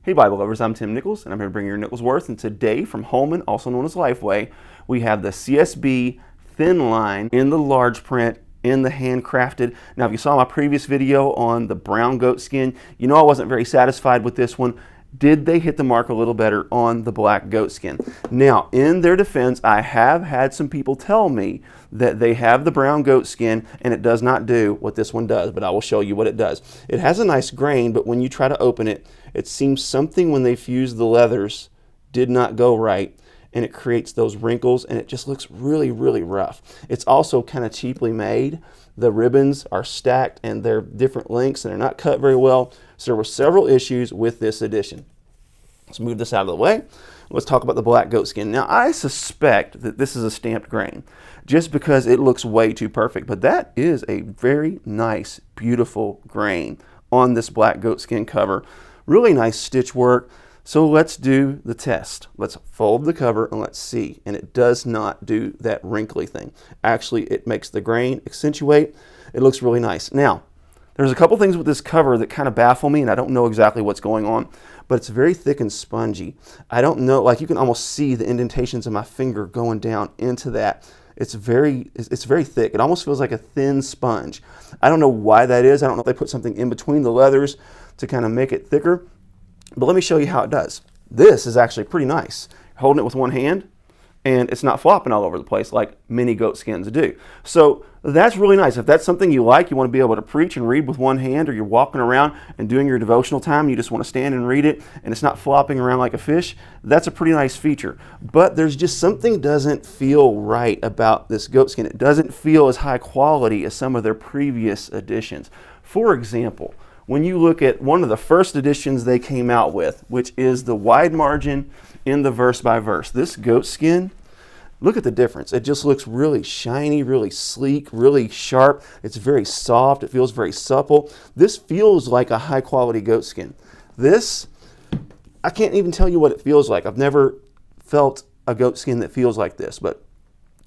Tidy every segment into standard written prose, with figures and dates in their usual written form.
Hey Bible lovers, I'm Tim Nichols and I'm here to bring you your Nichols Worth, and today from Holman, also known as Lifeway, we have the CSB Thinline in the large print, in the handcrafted. Now if you saw my previous video on the brown goat skin, you know I wasn't very satisfied with this one. Did they hit the mark a little better on the black goat skin? Now, in their defense, I have had some people tell me that they have the brown goat skin and it does not do what this one does, but I will show you what it does. It has a nice grain, but when you try to open it, it seems something when they fused the leathers did not go right, and it creates those wrinkles and it just looks really, really rough. It's also kind of cheaply made. The ribbons are stacked and they're different lengths and they're not cut very well. So there were several issues with this edition. Let's move this out of the way. Let's talk about the black goat skin. Now I suspect that this is a stamped grain just because it looks way too perfect, but that is a very nice, beautiful grain on this black goat skin cover. Really nice stitch work. So let's do the test. Let's fold the cover and let's see. And it does not do that wrinkly thing. Actually, it makes the grain accentuate. It looks really nice. Now, there's a couple things with this cover that kind of baffle me, and I don't know exactly what's going on, but it's very thick and spongy. I don't know, like you can almost see the indentations of my finger going down into that. It's very thick. It almost feels like a thin sponge. I don't know why that is. I don't know if they put something in between the leathers to kind of make it thicker. But let me show you how it does. This is actually pretty nice. Holding it with one hand, and it's not flopping all over the place like many goat skins do. So that's really nice. If that's something you like, you want to be able to preach and read with one hand, or you're walking around and doing your devotional time, you just want to stand and read it, and it's not flopping around like a fish, that's a pretty nice feature. But there's just something doesn't feel right about this goat skin. It doesn't feel as high quality as some of their previous editions. For example, when you look at one of the first editions they came out with, which is the wide margin in the verse by verse, this goat skin, look at the difference. It just looks really shiny, really sleek, really sharp. It's very soft. It feels very supple. This feels like a high quality goat skin. This, I can't even tell you what it feels like. I've never felt a goat skin that feels like this, but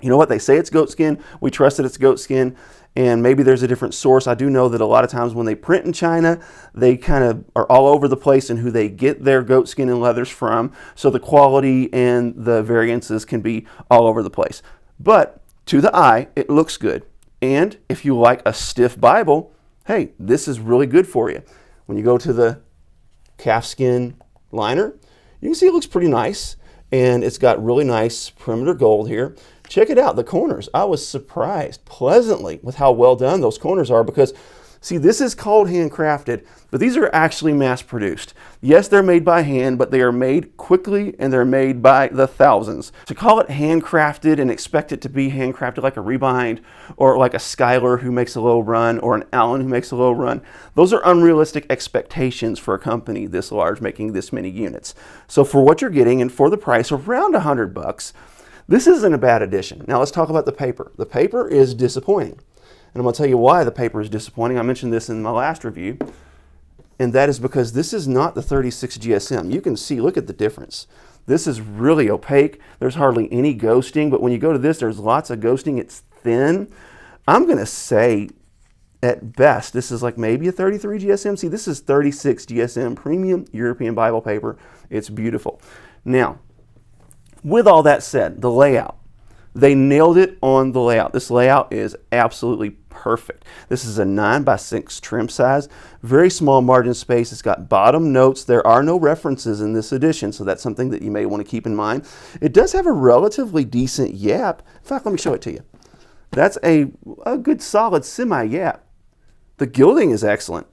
you know what? They say it's goat skin. We trust that it's goat skin, and maybe there's a different source. I do know that a lot of times when they print in China, they kind of are all over the place in who they get their goat skin and leathers from. So the quality and the variances can be all over the place. But to the eye, it looks good. And if you like a stiff Bible, hey, this is really good for you. When you go to the Calfskin Liner, you can see it looks pretty nice. And it's got really nice perimeter gold here. Check it out, the corners. I was surprised pleasantly with how well done those corners are, because see, this is called handcrafted, but these are actually mass produced. Yes, they're made by hand, but they are made quickly and they're made by the thousands. To call it handcrafted and expect it to be handcrafted like a Rebind or like a Skylar who makes a low run or an Allen who makes a low run, those are unrealistic expectations for a company this large making this many units. So for what you're getting and for the price around $100, this isn't a bad addition. Now let's talk about the paper. The paper is disappointing. And I'm going to tell you why the paper is disappointing. I mentioned this in my last review. And that is because this is not the 36 GSM. You can see, look at the difference. This is really opaque. There's hardly any ghosting. But when you go to this, there's lots of ghosting. It's thin. I'm going to say, at best, this is like maybe a 33 GSM. See, this is 36 GSM premium European Bible paper. It's beautiful. Now, with all that said, the layout, they nailed it on the layout. This layout is absolutely perfect. This is a 9x6 trim size, very small margin space. It's got bottom notes. There are no references in this edition, so that's something that you may want to keep in mind. It does have a relatively decent yap. In fact, let me show it to you. That's a good solid semi-yap. The gilding is excellent.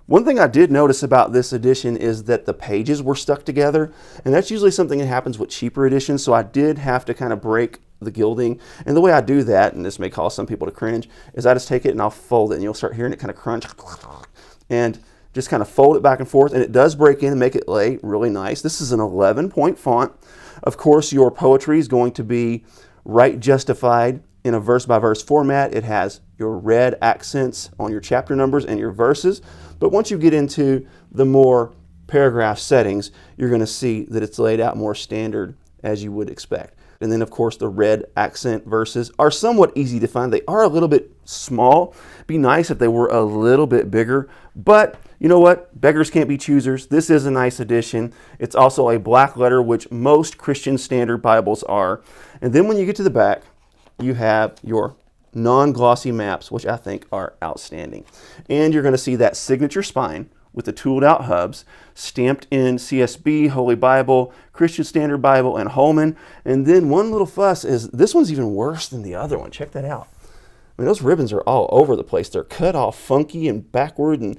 One thing I did notice about this edition is that the pages were stuck together, and that's usually something that happens with cheaper editions, so I did have to kind of break the gilding. And the way I do that, and this may cause some people to cringe, is I just take it and I'll fold it, and you'll start hearing it kind of crunch, and just kind of fold it back and forth, and it does break in and make it lay really nice. This is an 11-point font. Of course, your poetry is going to be right justified in a verse-by-verse format. It has your red accents on your chapter numbers and your verses. But once you get into the more paragraph settings, you're going to see that it's laid out more standard as you would expect. And then, of course, the red accent verses are somewhat easy to find. They are a little bit small. It'd be nice if they were a little bit bigger, but you know what? Beggars can't be choosers. This is a nice edition. It's also a black letter, which most Christian Standard Bibles are. And then when you get to the back, you have your non-glossy maps, which I think are outstanding. And you're going to see that signature spine with the tooled out hubs, stamped in CSB, Holy Bible, Christian Standard Bible, and Holman. And then one little fuss is this one's even worse than the other one. Check that out. I mean, those ribbons are all over the place. They're cut off funky and backward, and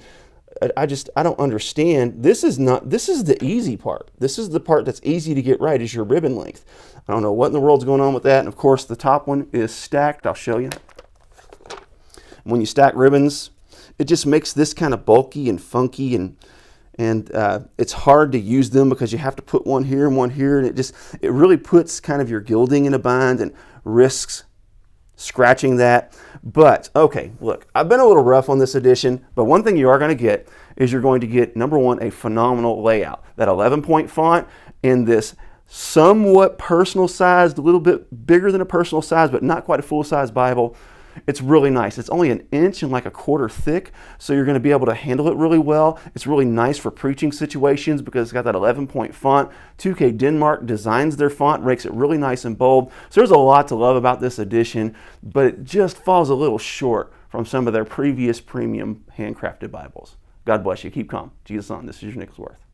I don't understand. This is the easy part. This is the part that's easy to get right, is your ribbon length. I don't know what in the world's going on with that. And of course, the top one is stacked. I'll show you. When you stack ribbons, it just makes this kind of bulky and funky, and it's hard to use them because you have to put one here and one here, and it really puts kind of your gilding in a bind and risks scratching that. But okay, look, I've been a little rough on this edition, but one thing you are going to get is you're going to get, number one, a phenomenal layout. That 11-point font in this somewhat personal sized, a little bit bigger than a personal size, but not quite a full-size Bible. It's really nice. It's only 1 inch and like 1/4 thick, so you're going to be able to handle it really well. It's really nice for preaching situations because it's got that 11-point font. 2K Denmark designs their font, makes it really nice and bold. So there's a lot to love about this edition, but it just falls a little short from some of their previous premium handcrafted Bibles. God bless you. Keep calm. Jesus on. This is your Nicholas Worth.